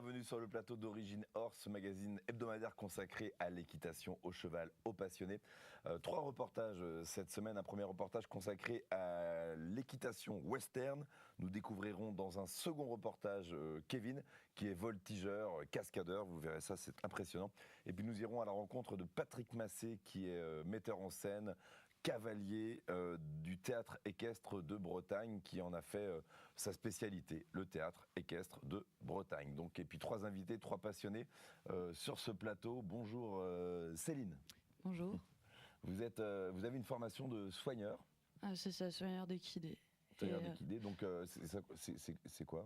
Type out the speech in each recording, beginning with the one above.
Bienvenue sur le plateau d'Origine Horse, magazine hebdomadaire consacré à l'équitation, au cheval, aux passionnés. Trois reportages cette semaine. Un premier reportage consacré à l'équitation western. Nous découvrirons dans un second reportage Kevin, qui est voltigeur, cascadeur. Vous verrez ça, c'est impressionnant. Et puis nous irons à la rencontre de Patrick Massé, qui est metteur en scène, cavalier du théâtre équestre de Bretagne, qui en a fait sa spécialité, le théâtre équestre de Bretagne. Donc, et puis trois invités, trois passionnés sur ce plateau. Bonjour Céline. Bonjour. Vous avez une formation de soigneur. Ah, c'est ça, soigneur d'équidés. Soigneur d'équidés, donc c'est quoi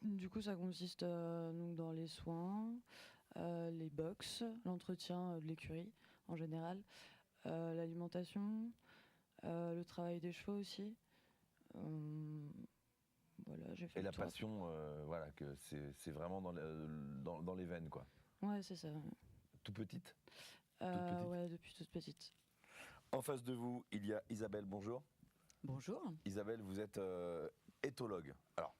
Du coup, ça consiste donc dans les soins, les box, l'entretien de l'écurie en général, l'alimentation, le travail des chevaux aussi. Voilà, j'ai fait. Et la passion, voilà, que c'est vraiment dans les veines, quoi. Ouais, c'est ça. Tout petite. Ouais, depuis toute petite. En face de vous, il y a Isabelle. Bonjour. Bonjour. Isabelle, vous êtes éthologue. Alors,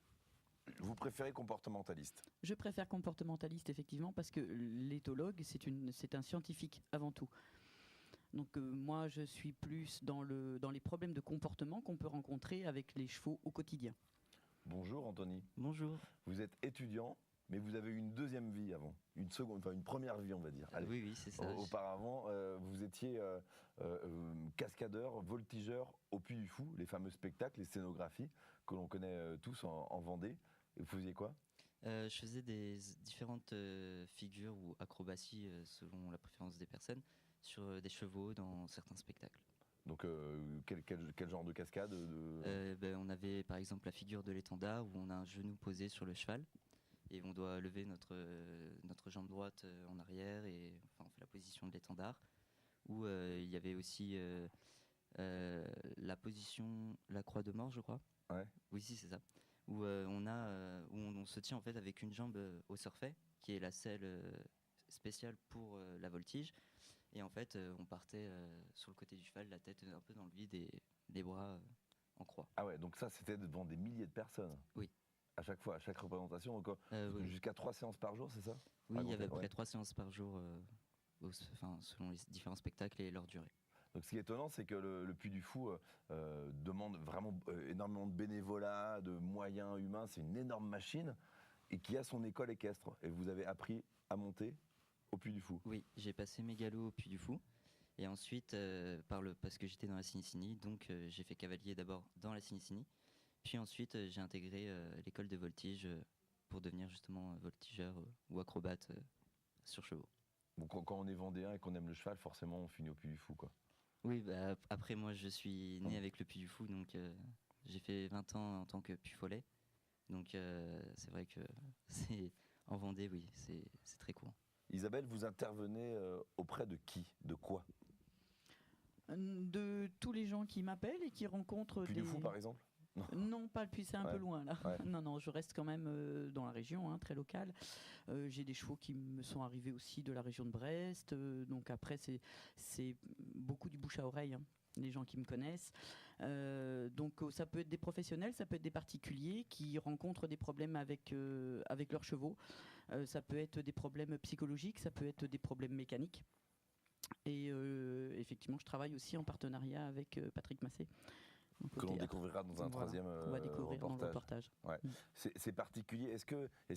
vous préférez comportementaliste? Je préfère comportementaliste, effectivement, parce que l'éthologue, c'est un scientifique avant tout. Donc moi, je suis plus dans les problèmes de comportement qu'on peut rencontrer avec les chevaux au quotidien. Bonjour Anthony. Bonjour. Vous êtes étudiant, mais vous avez eu une deuxième vie avant, une première vie, on va dire. Allez. Oui, c'est ça. Auparavant, vous étiez cascadeur, voltigeur au Puy du Fou, les fameux spectacles, les scénographies que l'on connaît tous en Vendée. Et vous faisiez quoi? Je faisais des différentes figures ou acrobaties selon la préférence des personnes sur des chevaux dans certains spectacles. Donc quel genre de cascade On avait par exemple la figure de l'étendard où on a un genou posé sur le cheval et on doit lever notre jambe droite en arrière et enfin, on fait la position de l'étendard. Ou il y avait aussi la position, la croix de mort, je crois. Ouais. Oui, si, c'est ça. Où on se tient en fait avec une jambe au surfet, qui est la selle spéciale pour la voltige. Et en fait, on partait sur le côté du cheval, la tête un peu dans le vide et les bras en croix. Ah ouais, donc ça c'était devant des milliers de personnes. Oui. À chaque fois, à chaque représentation, donc oui. Jusqu'à 3 séances par jour, c'est ça? Oui, il y avait à peu près 3 séances par jour, selon les différents spectacles et leur durée. Donc ce qui est étonnant, c'est que le Puy du Fou demande vraiment énormément de bénévolat, de moyens humains. C'est une énorme machine et qui a son école équestre. Et vous avez appris à monter au Puy du Fou. Oui, j'ai passé mes galops au Puy du Fou. Et ensuite, parce que j'étais dans la Sinicini, donc j'ai fait cavalier d'abord dans la Sinicini. Puis ensuite, j'ai intégré l'école de voltige pour devenir justement voltigeur ou acrobate sur chevaux. Donc quand on est vendéen et qu'on aime le cheval, forcément on finit au Puy du Fou, quoi. Oui, après moi je suis né avec le Puy du Fou, donc j'ai fait 20 ans en tant que Puy Follet. Donc c'est vrai que en Vendée, oui, c'est très courant. Isabelle, vous intervenez auprès de qui? De quoi? De tous les gens qui m'appellent et qui rencontrent Puy du Fou par exemple? Non, pas le Puy, c'est un peu loin là. Ouais. Non, je reste quand même dans la région, très locale. J'ai des chevaux qui me sont arrivés aussi de la région de Brest. Donc après, c'est beaucoup du bouche à oreille. Les gens qui me connaissent. Donc ça peut être des professionnels, ça peut être des particuliers qui rencontrent des problèmes avec leurs chevaux. Ça peut être des problèmes psychologiques, ça peut être des problèmes mécaniques. Et effectivement, je travaille aussi en partenariat avec Patrick Massé. Que l'on découvrira dans un troisième reportage. Ouais. C'est particulier. Est-ce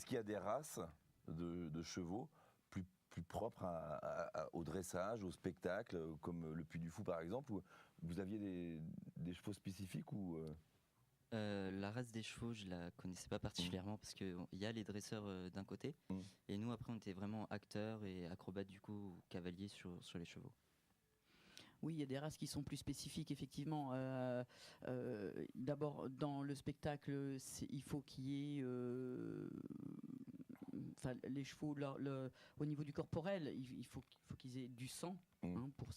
qu'il y a des races de chevaux plus propres au dressage, au spectacle, comme le Puy du Fou par exemple, où vous aviez des chevaux spécifiques ou La race des chevaux, je la connaissais pas particulièrement parce qu'il y a les dresseurs d'un côté et nous après on était vraiment acteurs et acrobates du coup, cavaliers sur les chevaux. Oui, il y a des races qui sont plus spécifiques, effectivement. D'abord, dans le spectacle, il faut qu'il y ait... les chevaux, au niveau du corporel, il faut qu'ils aient du sang. Pour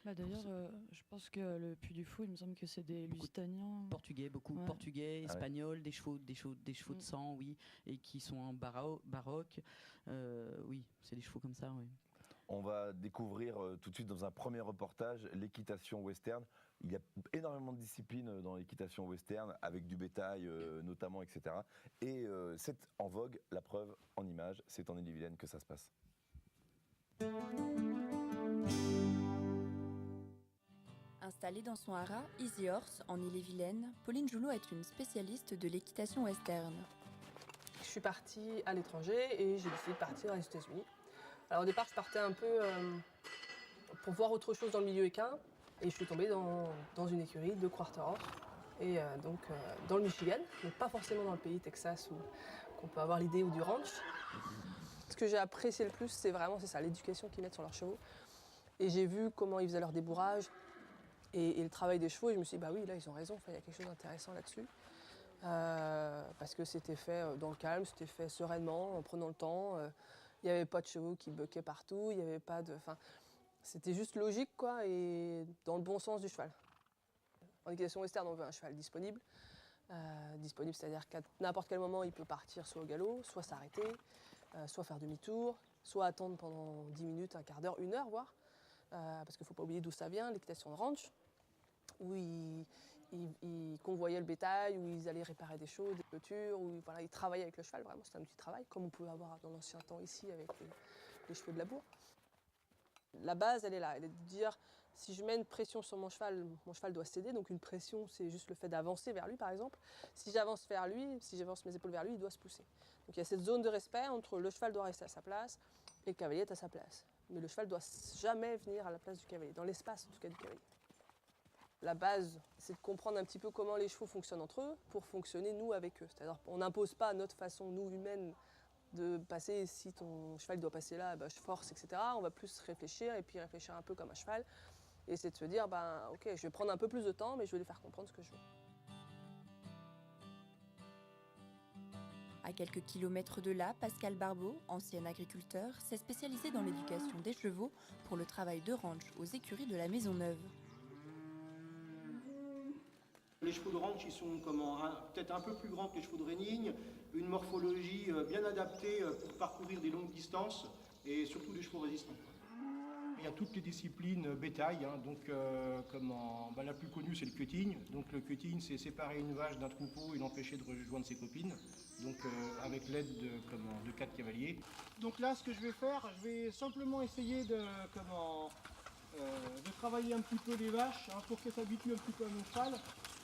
D'ailleurs, je pense que le Puy du Fou, il me semble que c'est des Lusitaniens. Portugais, beaucoup. Ouais. Portugais, espagnols, des chevaux de sang, oui, et qui sont en baroque. Oui, c'est des chevaux comme ça, oui. On va découvrir tout de suite dans un premier reportage l'équitation western, Il y a énormément de disciplines dans l'équitation western, avec du bétail notamment, etc. Et c'est en vogue, la preuve en images, c'est en Ille-et-Vilaine que ça se passe. Installée dans son haras Easy Horse en Ille-et-Vilaine, Pauline Joulot est une spécialiste de l'équitation western. Je suis partie à l'étranger et j'ai décidé de partir aux États-Unis. Alors au départ, je partais un peu pour voir autre chose dans le milieu équin et je suis tombée dans une écurie de Quarter Horse et donc dans le Michigan, mais pas forcément dans le pays Texas où on peut avoir l'idée ou du ranch. Ce que j'ai apprécié le plus, c'est ça, l'éducation qu'ils mettent sur leurs chevaux. Et j'ai vu comment ils faisaient leur débourrage et le travail des chevaux. Et je me suis dit, bah oui, là, ils ont raison, il y a quelque chose d'intéressant là-dessus. Parce que c'était fait dans le calme, c'était fait sereinement, en prenant le temps. Il n'y avait pas de chevaux qui buckaient partout, il n'y avait pas de... C'était juste logique, quoi, et dans le bon sens du cheval. En équitation western, on veut un cheval disponible. Disponible, c'est-à-dire qu'à n'importe quel moment, il peut partir soit au galop, soit s'arrêter, soit faire demi-tour, soit attendre pendant 10 minutes, un quart d'heure, 1 heure, voire. Parce qu'il ne faut pas oublier d'où ça vient, l'équitation de ranch, où ils convoyaient le bétail, où ils allaient réparer des choses, des clôtures, où voilà, ils travaillaient avec le cheval, vraiment, c'était un outil de travail, comme on pouvait avoir dans l'ancien temps ici avec les chevaux de labour. La base, elle est là, elle est de dire, si je mets une pression sur mon cheval doit céder, donc une pression, c'est juste le fait d'avancer vers lui, par exemple. Si j'avance vers lui, si j'avance mes épaules vers lui, il doit se pousser. Donc il y a cette zone de respect entre le cheval doit rester à sa place et le cavalier est à sa place. Mais le cheval doit jamais venir à la place du cavalier, dans l'espace en tout cas du cavalier. La base, c'est de comprendre un petit peu comment les chevaux fonctionnent entre eux pour fonctionner, nous, avec eux. C'est-à-dire qu'on n'impose pas notre façon, nous, humaines, de passer. Si ton cheval doit passer là, bah, je force, etc. On va plus réfléchir et puis réfléchir un peu comme un cheval. Et c'est de se dire, ok, je vais prendre un peu plus de temps, mais je vais lui faire comprendre ce que je veux. À quelques kilomètres de là, Pascal Barbeau, ancien agriculteur, s'est spécialisé dans l'éducation des chevaux pour le travail de ranch aux écuries de la Maisonneuve. Les chevaux de ranch, ils sont peut-être un peu plus grands que les chevaux de reining, une morphologie bien adaptée pour parcourir des longues distances et surtout des chevaux résistants. Il y a toutes les disciplines bétail, donc la plus connue c'est le cutting. Donc le cutting, c'est séparer une vache d'un troupeau et l'empêcher de rejoindre ses copines, donc avec l'aide de 4 cavaliers. Donc là, ce que je vais faire, je vais simplement essayer de travailler un petit peu les vaches pour qu'elles s'habituent un petit peu à mon cheval.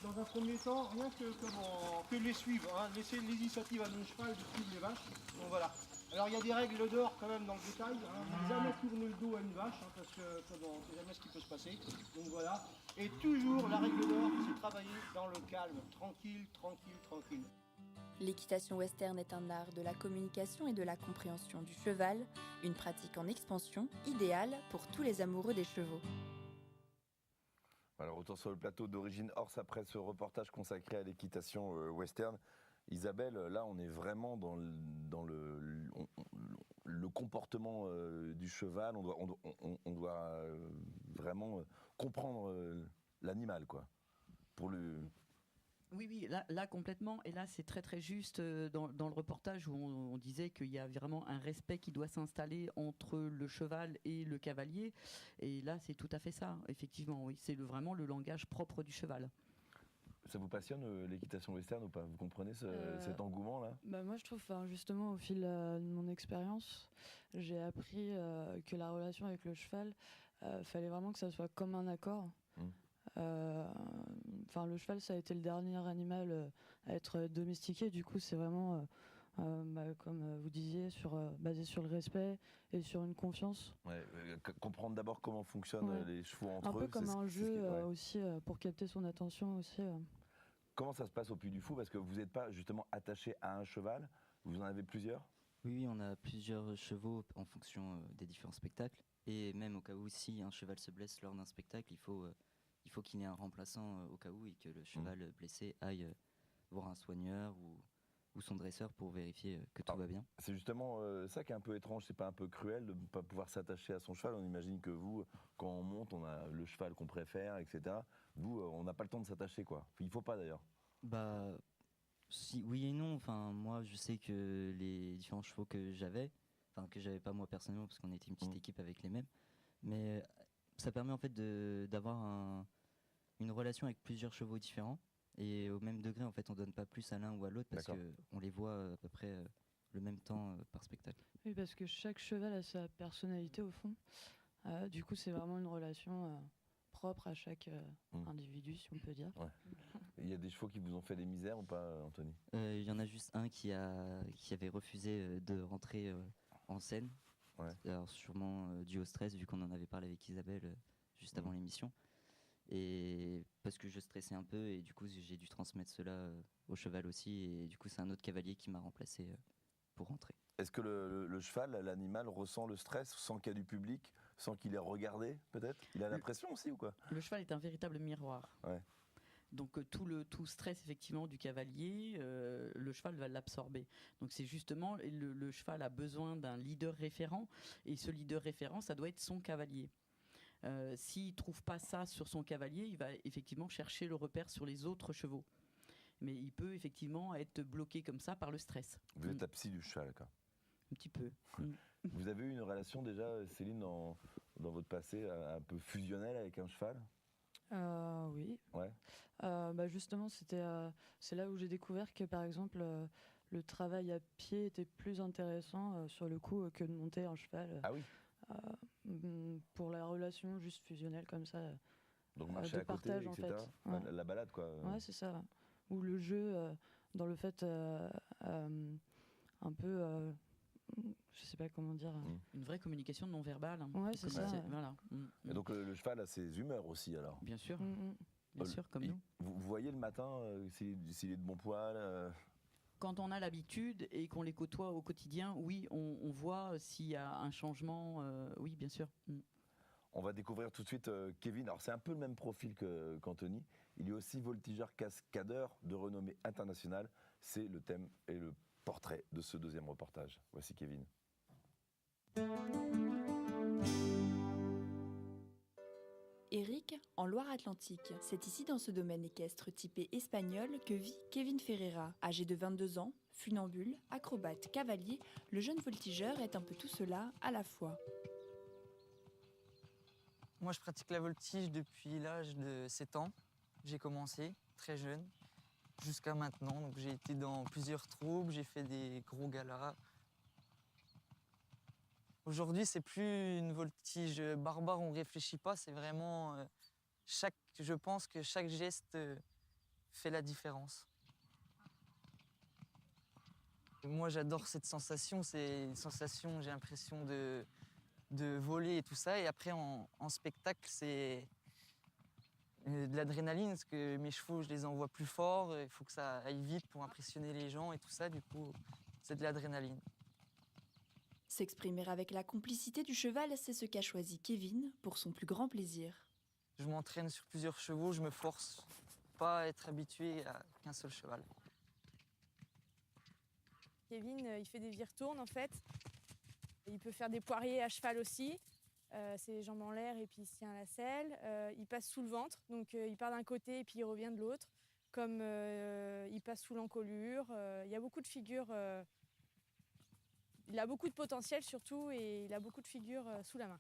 Dans un premier temps, rien que les suivre, laisser l'initiative à mon cheval de suivre les vaches. Donc voilà. Alors il y a des règles d'or quand même dans le détail, ne jamais tourner le dos à une vache, parce que on ne sait jamais ce qui peut se passer. Donc voilà. Et toujours la règle d'or, c'est travailler dans le calme, tranquille, tranquille, tranquille. L'équitation western est un art de la communication et de la compréhension du cheval, une pratique en expansion idéale pour tous les amoureux des chevaux. Alors, retour sur le plateau d'Origine Horse après ce reportage consacré à l'équitation western. Isabelle, là, on est vraiment dans le comportement du cheval. On doit vraiment comprendre l'animal, quoi. Oui, là complètement. Et là, c'est très très juste dans le reportage où on disait qu'il y a vraiment un respect qui doit s'installer entre le cheval et le cavalier. Et là, c'est tout à fait ça, effectivement. Oui, c'est vraiment le langage propre du cheval. Ça vous passionne l'équitation western ou pas? Vous comprenez cet engouement-là? Moi, je trouve, justement, au fil de mon expérience, j'ai appris que la relation avec le cheval, fallait vraiment que ça soit comme un accord. Le cheval, ça a été le dernier animal à être domestiqué. Du coup, c'est vraiment, comme vous disiez, basé sur le respect et sur une confiance. Ouais, comprendre d'abord comment fonctionnent les chevaux entre eux. Un peu comme un jeu aussi, pour capter son attention aussi. Comment ça se passe au Puy du Fou? Parce que vous n'êtes pas justement attaché à un cheval, vous en avez plusieurs? Oui, on a plusieurs chevaux en fonction des différents spectacles. Et même au cas où, si un cheval se blesse lors d'un spectacle, il faut qu'il y ait un remplaçant au cas où et que le cheval blessé aille voir un soigneur ou son dresseur pour vérifier que tout va bien. C'est justement ça qui est un peu étrange, c'est pas un peu cruel de ne pas pouvoir s'attacher à son cheval? On imagine que vous, quand on monte, on a le cheval qu'on préfère, etc. Vous, on n'a pas le temps de s'attacher, quoi. Il faut pas d'ailleurs. Si, oui et non. Enfin, moi, je sais que les différents chevaux que j'avais pas moi personnellement, parce qu'on était une petite équipe avec les mêmes, mais ça permet en fait d'avoir une relation avec plusieurs chevaux différents. Et au même degré, en fait, on donne pas plus à l'un ou à l'autre parce D'accord. qu'on les voit à peu près le même temps par spectacle. Oui, parce que chaque cheval a sa personnalité au fond. Du coup, c'est vraiment une relation propre à chaque individu, si on peut dire. Il y a des chevaux qui vous ont fait des misères ou pas, Anthony? Il y en a juste un qui avait refusé de rentrer en scène. Ouais. Alors sûrement dû au stress, vu qu'on en avait parlé avec Isabelle juste avant l'émission. Et parce que je stressais un peu, et du coup j'ai dû transmettre cela au cheval aussi. Et du coup c'est un autre cavalier qui m'a remplacé pour rentrer. Est-ce que le cheval, l'animal, ressent le stress sans qu'il y ait du public, sans qu'il ait regardé, peut-être? Il a la pression aussi ou quoi? Le cheval est un véritable miroir. Ouais. Donc tout stress effectivement du cavalier, le cheval va l'absorber. Donc c'est justement le cheval a besoin d'un leader référent, et ce leader référent, ça doit être son cavalier. S'il trouve pas ça sur son cavalier, il va effectivement chercher le repère sur les autres chevaux. Mais il peut effectivement être bloqué comme ça par le stress. Vous êtes la psy du cheval, quoi. Un petit peu. Vous avez eu une relation déjà, Céline, dans votre passé, un peu fusionnelle avec un cheval? Oui. Ouais. Justement, c'est là où j'ai découvert que, par exemple, le travail à pied était plus intéressant sur le coup que de monter un cheval. Ah oui. Pour la relation juste fusionnelle comme ça. Donc marcher de à côté, partage, en etc. fait. Ouais. La balade, quoi. Ouais, c'est ça. Ou le jeu dans le fait un peu, je sais pas comment dire. Une vraie communication non verbale. Ouais, c'est ça. Voilà. Et donc le cheval a ses humeurs aussi, alors. Bien sûr. Mm. Bien sûr, comme nous. Vous voyez le matin s'il est de bon poil Quand on a l'habitude et qu'on les côtoie au quotidien, oui, on voit s'il y a un changement. Oui, bien sûr. On va découvrir tout de suite Kevin. Alors c'est un peu le même profil qu'Anthony. Il est aussi voltigeur cascadeur de renommée internationale. C'est le thème et le portrait de ce deuxième reportage. Voici Kevin. Éric, en Loire-Atlantique. C'est ici, dans ce domaine équestre typé espagnol, que vit Kevin Ferreira. Âgé de 22 ans, funambule, acrobate, cavalier, le jeune voltigeur est un peu tout cela à la fois. Moi, je pratique la voltige depuis l'âge de 7 ans. J'ai commencé très jeune, jusqu'à maintenant. Donc, j'ai été dans plusieurs troupes, j'ai fait des gros galas. Aujourd'hui, c'est plus une voltige barbare, on ne réfléchit pas, c'est vraiment je pense que chaque geste fait la différence. Et moi, j'adore cette sensation, c'est une sensation, j'ai l'impression de voler et tout ça. Et après, en spectacle, c'est de l'adrénaline, parce que mes chevaux, je les envoie plus fort, il faut que ça aille vite pour impressionner les gens et tout ça. Du coup, c'est de l'adrénaline. S'exprimer avec la complicité du cheval, c'est ce qu'a choisi Kevin pour son plus grand plaisir. Je m'entraîne sur plusieurs chevaux, je me force pas à être habitué à qu'un seul cheval. Kevin, il fait des vire-tournes en fait. Il peut faire des poiriers à cheval aussi. C'est les jambes en l'air et puis il se tient à la selle. Il passe sous le ventre, donc il part d'un côté et puis il revient de l'autre. Comme il passe sous l'encolure. Il y a beaucoup de figures. Il a beaucoup de potentiel surtout et il a beaucoup de figures sous la main.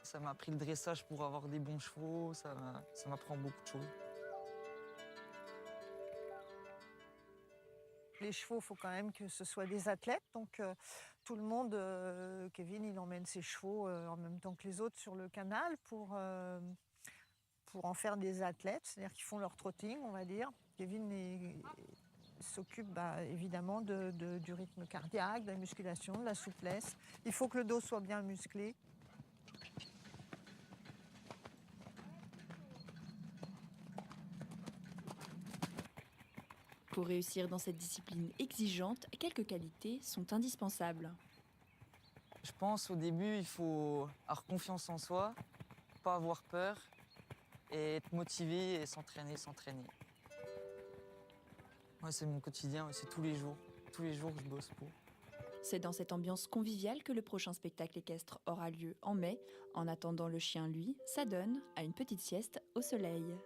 Ça m'a appris le dressage pour avoir des bons chevaux, ça m'apprend beaucoup de choses. Les chevaux, il faut quand même que ce soit des athlètes. Donc tout le monde, Kevin, il emmène ses chevaux en même temps que les autres sur le canal pour en faire des athlètes, c'est-à-dire qu'ils font leur trotting, on va dire. Kevin s'occupe évidemment du rythme cardiaque, de la musculation, de la souplesse. Il faut que le dos soit bien musclé. Pour réussir dans cette discipline exigeante, quelques qualités sont indispensables. Je pense au début, il faut avoir confiance en soi, pas avoir peur et être motivé et s'entraîner. Ouais, c'est mon quotidien, c'est tous les jours. Tous les jours, je bosse pour. C'est dans cette ambiance conviviale que le prochain spectacle équestre aura lieu en mai. En attendant, le chien, lui, s'adonne à une petite sieste au soleil.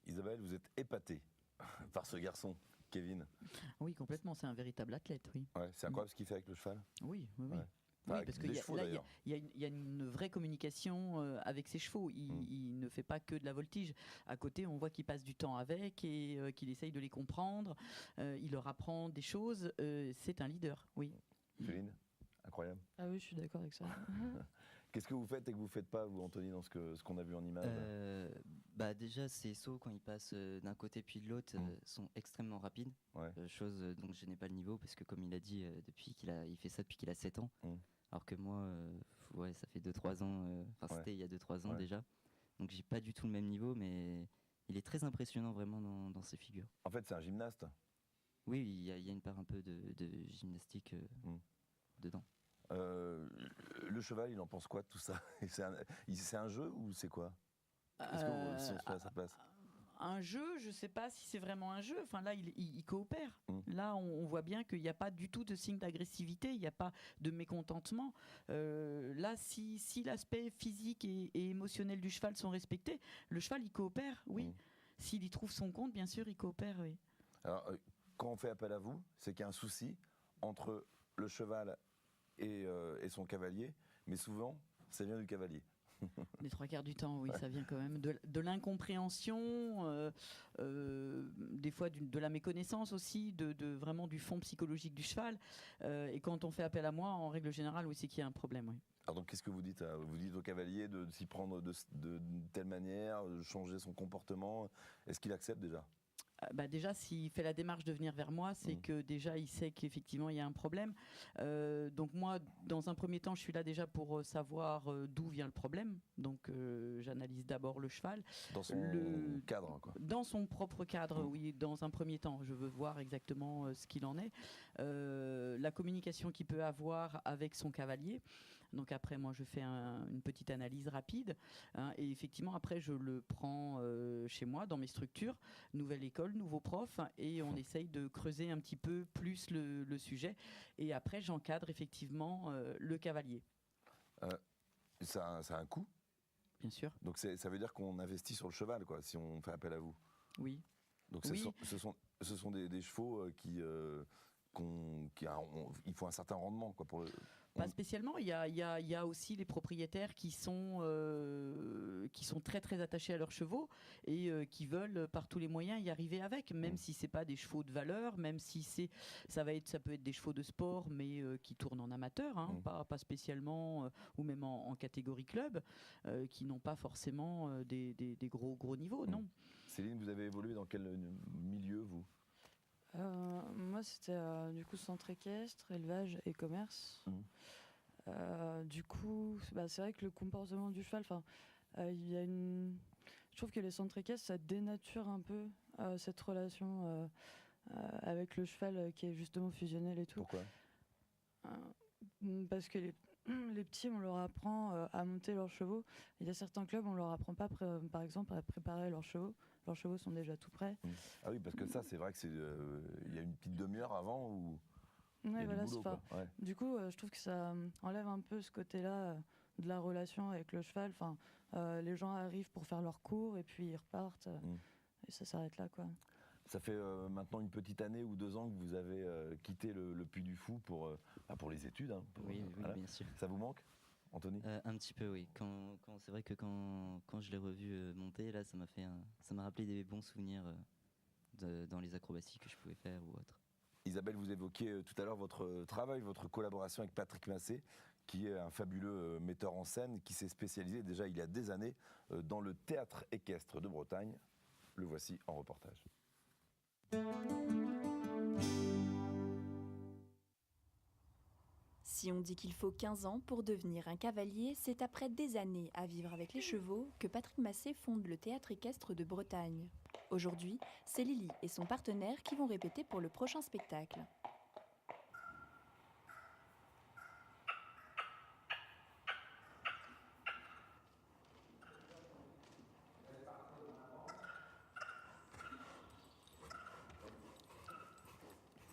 Isabelle, vous êtes épatée par ce garçon, Kevin. Oui, complètement. C'est un véritable athlète, oui. Ouais, c'est incroyable ce qu'il fait avec le cheval. Oui. Ouais. Enfin, Oui, parce avec qu'il les y, a- chevaux, là, d'ailleurs. il y a une vraie communication avec ses chevaux. Il ne fait pas que de la voltige. À côté, on voit qu'il passe du temps avec et qu'il essaye de les comprendre. Il leur apprend des choses. C'est un leader, oui. Céline, incroyable. Ah oui, je suis d'accord avec ça. Qu'est-ce que vous faites et que vous faites pas, vous, Anthony, dans ce qu'on a vu en image? Bah déjà, ces sauts, quand ils passent d'un côté puis de l'autre, sont extrêmement rapides. Ouais. Chose dont je n'ai pas le niveau, parce que comme il a dit, il fait ça depuis qu'il a 7 ans. Mm. Alors que moi, ouais, ça fait 2-3 ans, enfin Ouais. c'était il y a 2-3 ans Ouais. déjà. Donc j'ai pas du tout le même niveau, mais il est très impressionnant vraiment dans ses figures. En fait, c'est un gymnaste. Oui, il y a une part un peu de gymnastique dedans. Le cheval, il en pense quoi de tout ça? C'est un jeu ou c'est quoi? Est-ce que si on se met à sa place? Un jeu, je ne sais pas si c'est vraiment un jeu. Enfin, là, il coopère. Mm. Là, on voit bien qu'il n'y a pas du tout de signe d'agressivité, il n'y a pas de mécontentement. Là, si l'aspect physique et émotionnel du cheval sont respectés, le cheval, il coopère, oui. Mm. S'il y trouve son compte, bien sûr, il coopère, oui. Alors, quand on fait appel à vous, c'est qu'il y a un souci entre le cheval et son cavalier, mais souvent, ça vient du cavalier. Les 3/4 du temps, oui, ça vient quand même de l'incompréhension, des fois de la méconnaissance aussi, vraiment du fond psychologique du cheval. Et quand on fait appel à moi, en règle générale, oui, c'est qu'il y a un problème, oui. Alors donc, qu'est-ce que vous dites? Vous dites au cavalier de s'y prendre de telle manière, de changer son comportement. Est-ce qu'il accepte déjà? Bah déjà, s'il fait la démarche de venir vers moi, c'est que déjà il sait qu'effectivement il y a un problème. Donc moi, dans un premier temps, je suis là déjà pour savoir d'où vient le problème. Donc j'analyse d'abord le cheval. Dans son cadre, quoi. Dans son propre cadre, oui. Dans un premier temps, je veux voir exactement ce qu'il en est. La communication qu'il peut avoir avec son cavalier. Donc après, moi, je fais une petite analyse rapide. Hein, et effectivement, après, je le prends chez moi, dans mes structures. Nouvelle école, nouveau prof. Et on essaye de creuser un petit peu plus le sujet. Et après, j'encadre effectivement le cavalier. Ça a un coût? Bien sûr. Donc ça veut dire qu'on investit sur le cheval, quoi, si on fait appel à vous? Oui. Donc Oui. ce sont des chevaux il faut un certain rendement, quoi, pour le... Pas spécialement. Il y a aussi les propriétaires qui sont très très attachés à leurs chevaux et qui veulent par tous les moyens y arriver avec, même si c'est pas des chevaux de valeur, même si ça peut être des chevaux de sport, mais qui tournent en amateur, hein, pas spécialement ou même en catégorie club, qui n'ont pas forcément des gros niveaux, non. Céline, vous avez évolué dans quel milieu, vous? Moi, c'était du coup centre équestre, élevage et commerce. Du coup, c'est vrai que le comportement du cheval, je trouve que les centres équestres, ça dénature un peu cette relation avec le cheval qui est justement fusionnel et tout. Pourquoi? Parce que les petits, on leur apprend à monter leurs chevaux. Il y a certains clubs, on leur apprend pas, par exemple, à préparer leurs chevaux. Leurs chevaux sont déjà tout prêts. Ah oui, parce que ça, c'est vrai que il y a une petite demi-heure avant où il y a voilà, du boulot, quoi. Ouais. Du coup, je trouve que ça enlève un peu ce côté-là de la relation avec le cheval. Enfin, les gens arrivent pour faire leur cours et puis ils repartent et ça s'arrête là, quoi. Ça fait maintenant une petite année ou 2 ans que vous avez quitté le Puy du Fou pour les études. Hein, Oui, bien sûr. Ça vous manque, Anthony? Un petit peu, oui. C'est vrai que quand je l'ai revu monter, là, ça m'a rappelé des bons souvenirs dans les acrobaties que je pouvais faire ou autre. Isabelle, vous évoquiez tout à l'heure votre travail, votre collaboration avec Patrick Massé, qui est un fabuleux metteur en scène, qui s'est spécialisé déjà il y a des années dans le théâtre équestre de Bretagne. Le voici en reportage. Si on dit qu'il faut 15 ans pour devenir un cavalier, c'est après des années à vivre avec les chevaux que Patrick Massé fonde le théâtre équestre de Bretagne. Aujourd'hui, c'est Lily et son partenaire qui vont répéter pour le prochain spectacle.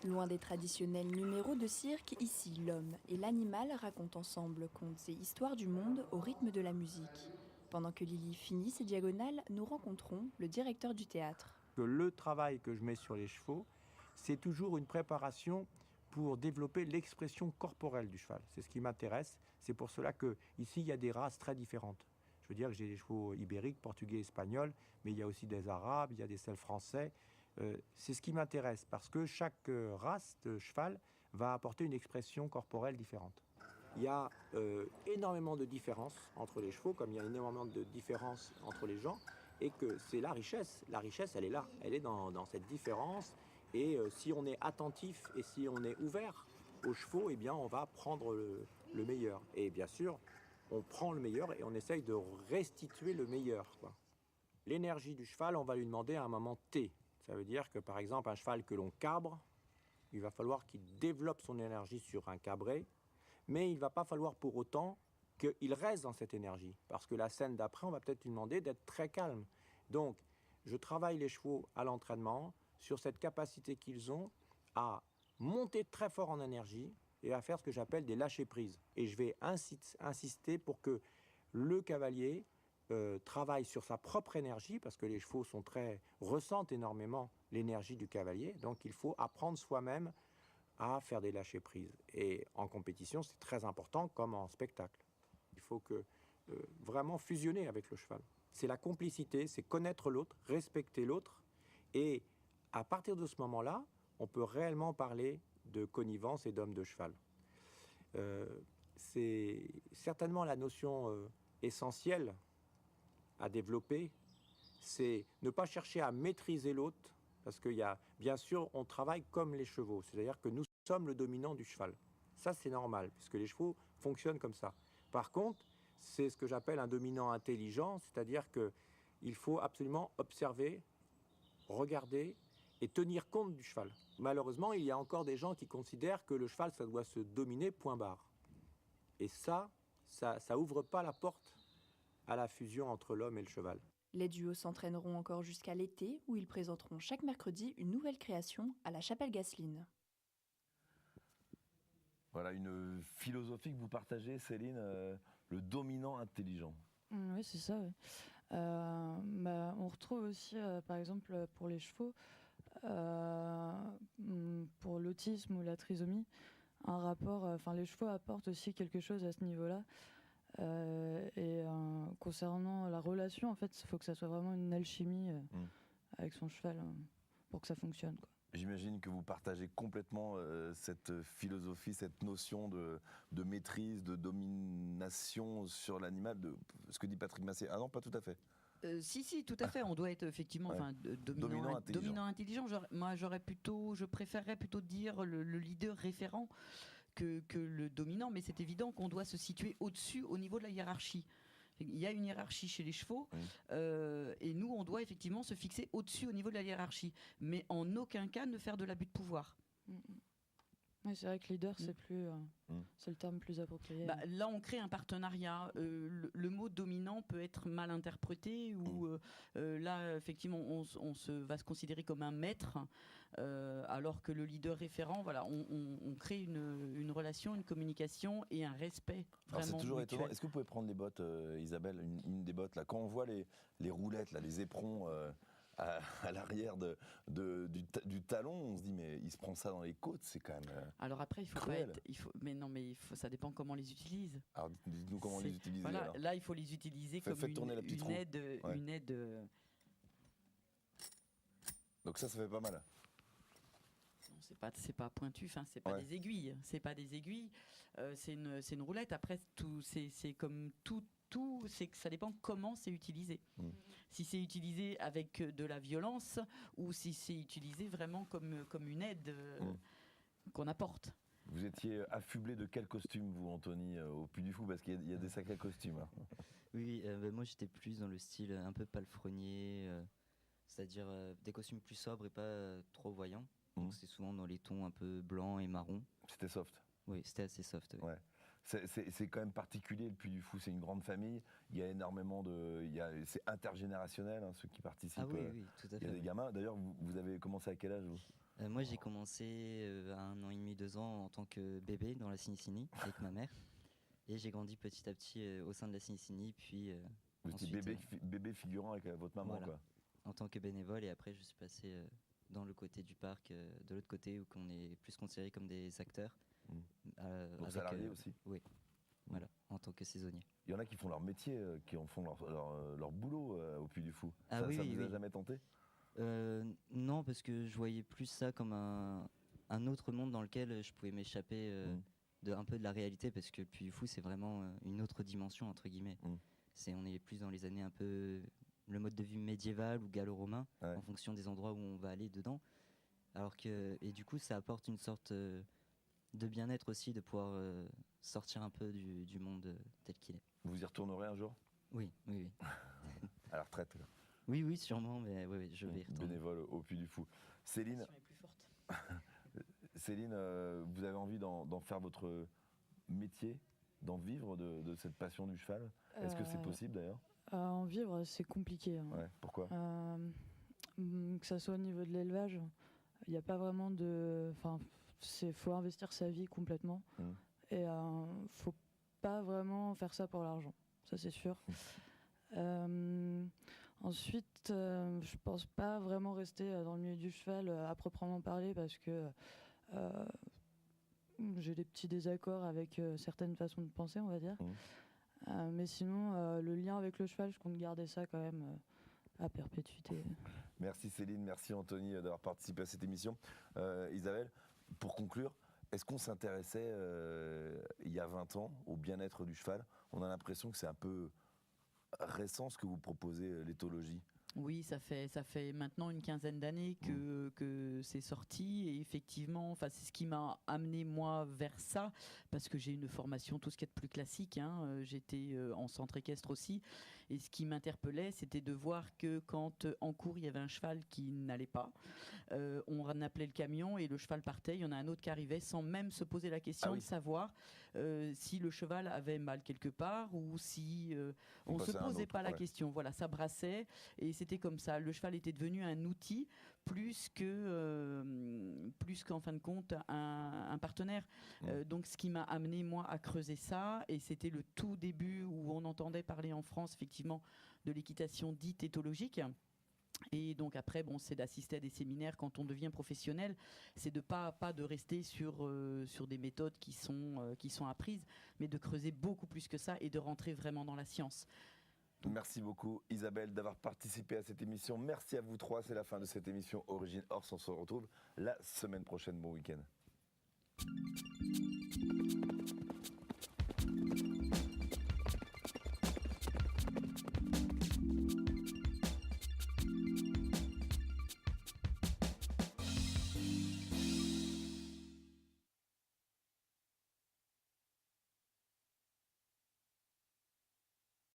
Loin des traditionnels numéros de cirque, ici l'homme et l'animal racontent ensemble contes et histoires du monde au rythme de la musique. Pendant que Lily finit ses diagonales, nous rencontrons le directeur du théâtre. Le travail que je mets sur les chevaux, c'est toujours une préparation pour développer l'expression corporelle du cheval. C'est ce qui m'intéresse. C'est pour cela qu'ici, il y a des races très différentes. Je veux dire que j'ai des chevaux ibériques, portugais, espagnols, mais il y a aussi des arabes, il y a des selles français. C'est ce qui m'intéresse parce que chaque race de cheval va apporter une expression corporelle différente. Il y a énormément de différences entre les chevaux, comme il y a énormément de différences entre les gens, et que c'est la richesse. La richesse, elle est là, elle est dans cette différence. Et si on est attentif et si on est ouvert aux chevaux, eh bien, on va prendre le meilleur. Et bien sûr, on prend le meilleur et on essaye de restituer le meilleur, quoi. L'énergie du cheval, on va lui demander à un moment T. Ça veut dire que, par exemple, un cheval que l'on cabre, il va falloir qu'il développe son énergie sur un cabré, mais il ne va pas falloir pour autant qu'il reste dans cette énergie. Parce que la scène d'après, on va peut-être lui demander d'être très calme. Donc, je travaille les chevaux à l'entraînement sur cette capacité qu'ils ont à monter très fort en énergie et à faire ce que j'appelle des lâcher-prises. Et je vais insister pour que le cavalier travaille sur sa propre énergie, parce que les chevaux ressentent énormément l'énergie du cavalier, donc il faut apprendre soi-même à faire des lâcher-prises. Et en compétition, c'est très important, comme en spectacle. Il faut vraiment fusionner avec le cheval. C'est la complicité, c'est connaître l'autre, respecter l'autre, et à partir de ce moment-là, on peut réellement parler de connivence et d'homme de cheval. C'est certainement la notion essentielle à développer, c'est ne pas chercher à maîtriser l'autre, parce qu'il y a, bien sûr, on travaille comme les chevaux, c'est-à-dire que nous sommes le dominant du cheval. Ça, c'est normal, puisque les chevaux fonctionnent comme ça. Par contre, c'est ce que j'appelle un dominant intelligent, c'est-à-dire qu'il faut absolument observer, regarder et tenir compte du cheval. Malheureusement, il y a encore des gens qui considèrent que le cheval, ça doit se dominer, point barre. Et ça ouvre pas la porte à la fusion entre l'homme et le cheval. Les duos s'entraîneront encore jusqu'à l'été, où ils présenteront chaque mercredi une nouvelle création à la Chapelle Gasseline. Voilà une philosophie que vous partagez, Céline, le dominant intelligent. Oui, c'est ça. Ouais. On retrouve aussi, par exemple, pour les chevaux, pour l'autisme ou la trisomie, un rapport. Les chevaux apportent aussi quelque chose à ce niveau-là. Concernant la relation, en fait, il faut que ça soit vraiment une alchimie avec son cheval pour que ça fonctionne, quoi. J'imagine que vous partagez complètement cette philosophie, cette notion de maîtrise, de domination sur l'animal, de ce que dit Patrick Massé. Ah non, pas tout à fait. Si, tout à fait. On doit être effectivement dominant intelligent. Je préférerais plutôt dire le leader référent que le dominant, mais c'est évident qu'on doit se situer au-dessus au niveau de la hiérarchie. Il y a une hiérarchie chez les chevaux, et nous, on doit effectivement se fixer au-dessus au niveau de la hiérarchie, mais en aucun cas ne faire de l'abus de pouvoir. Oui, c'est vrai que leader, c'est le terme plus approprié. Là, on crée un partenariat. Le mot dominant peut être mal interprété, ou là, effectivement, on va se considérer comme un maître, alors que le leader référent, voilà, on crée une relation, une communication et un respect. Alors c'est toujours mutuel. étonnant. Est-ce que vous pouvez prendre les bottes, Isabelle, une des bottes là, quand on voit les roulettes, là, les éperons à l'arrière du talon, on se dit mais il se prend ça dans les côtes, c'est quand même. Alors après, il faut cruel. pas être, ça dépend comment on les utilise. Alors dites-nous comment les utiliser. Voilà, alors. là, il faut les utiliser comme une aide. Ouais. Une aide. Donc ça fait pas mal. Non, c'est pas pointu. Enfin, c'est pas des aiguilles. C'est pas des aiguilles. C'est une roulette. Après, c'est comme tout. C'est que ça dépend comment c'est utilisé. Si c'est utilisé avec de la violence ou si c'est utilisé vraiment comme une aide qu'on apporte. Vous étiez affublé de quel costume, vous, Anthony, au Puy du Fou, parce qu'il y a des sacrés costumes. Hein. Oui, moi j'étais plus dans le style un peu palefrenier, c'est-à-dire des costumes plus sobres et pas trop voyants. Donc c'est souvent dans les tons un peu blancs et marrons. C'était soft. Oui, c'était assez soft. Oui. Ouais. C'est quand même particulier, le Puy du Fou, c'est une grande famille. Il y a énormément c'est intergénérationnel, hein, ceux qui participent. Ah oui, tout à fait. Il y a des gamins. D'ailleurs, vous avez commencé à quel âge, vous Moi, j'ai commencé à 1 an et demi, 2 ans en tant que bébé dans la Cinicini avec ma mère. Et j'ai grandi petit à petit au sein de la Cinicini. Puis vous étiez bébé figurant avec votre maman, voilà, quoi. en tant que bénévole. Et après, je suis passé dans le côté du parc, de l'autre côté, où on est plus considérés comme des acteurs. Donc salariés aussi. Oui, voilà, en tant que saisonnier. Il y en a qui font leur métier, qui en font leur boulot au Puy du Fou. Ah ça oui, vous a oui. jamais tenté? Non, parce que je voyais plus ça comme un autre monde dans lequel je pouvais m'échapper un peu de la réalité, parce que le Puy du Fou, c'est vraiment une autre dimension, entre guillemets. On est plus dans les années un peu le mode de vie médiéval ou gallo-romain, en fonction des endroits où on va aller dedans. Et du coup, ça apporte une sorte de bien-être aussi, de pouvoir sortir un peu du monde tel qu'il est. Vous y retournerez un jour? Oui. À la retraite là. Oui, sûrement, mais oui, je vais y retourner. Bénévole au Puy du Fou. Céline, Céline, vous avez envie d'en faire votre métier, d'en vivre de cette passion du cheval? Est-ce que c'est possible d'ailleurs? En vivre, c'est compliqué. Hein. Ouais, pourquoi? Que ça soit au niveau de l'élevage, il n'y a pas vraiment de... Enfin, faut investir sa vie complètement. Et faut pas vraiment faire ça pour l'argent, ça c'est sûr. Ensuite, je pense pas vraiment rester dans le milieu du cheval à proprement parler, parce que j'ai des petits désaccords avec certaines façons de penser, on va dire. Mais sinon, le lien avec le cheval, je compte garder ça quand même à perpétuité. Merci Céline, merci Anthony d'avoir participé à cette émission. Isabelle, pour conclure, est-ce qu'on s'intéressait il y a 20 ans au bien-être du cheval? On a l'impression que c'est un peu récent ce que vous proposez, l'éthologie. Oui, ça fait maintenant une quinzaine d'années que c'est sorti, et effectivement, c'est ce qui m'a amené moi vers ça, parce que j'ai une formation tout ce qui est de plus classique, j'étais en centre équestre aussi, et ce qui m'interpellait, c'était de voir que quand en cours il y avait un cheval qui n'allait pas, on appelait le camion et le cheval partait, il y en a un autre qui arrivait sans même se poser la question de savoir si le cheval avait mal quelque part, ou si on ne se posait pas la question. Voilà, ça brassait, et c'était comme ça. Le cheval était devenu un outil plus qu'en fin de compte un partenaire. Donc ce qui m'a amené moi à creuser ça, et c'était le tout début où on entendait parler en France effectivement de l'équitation dite éthologique. Et donc après, c'est d'assister à des séminaires quand on devient professionnel, c'est de pas de rester sur des méthodes qui sont apprises, mais de creuser beaucoup plus que ça et de rentrer vraiment dans la science. Merci beaucoup Isabelle d'avoir participé à cette émission. Merci à vous trois, c'est la fin de cette émission Origine Horse. On se retrouve la semaine prochaine. Bon week-end.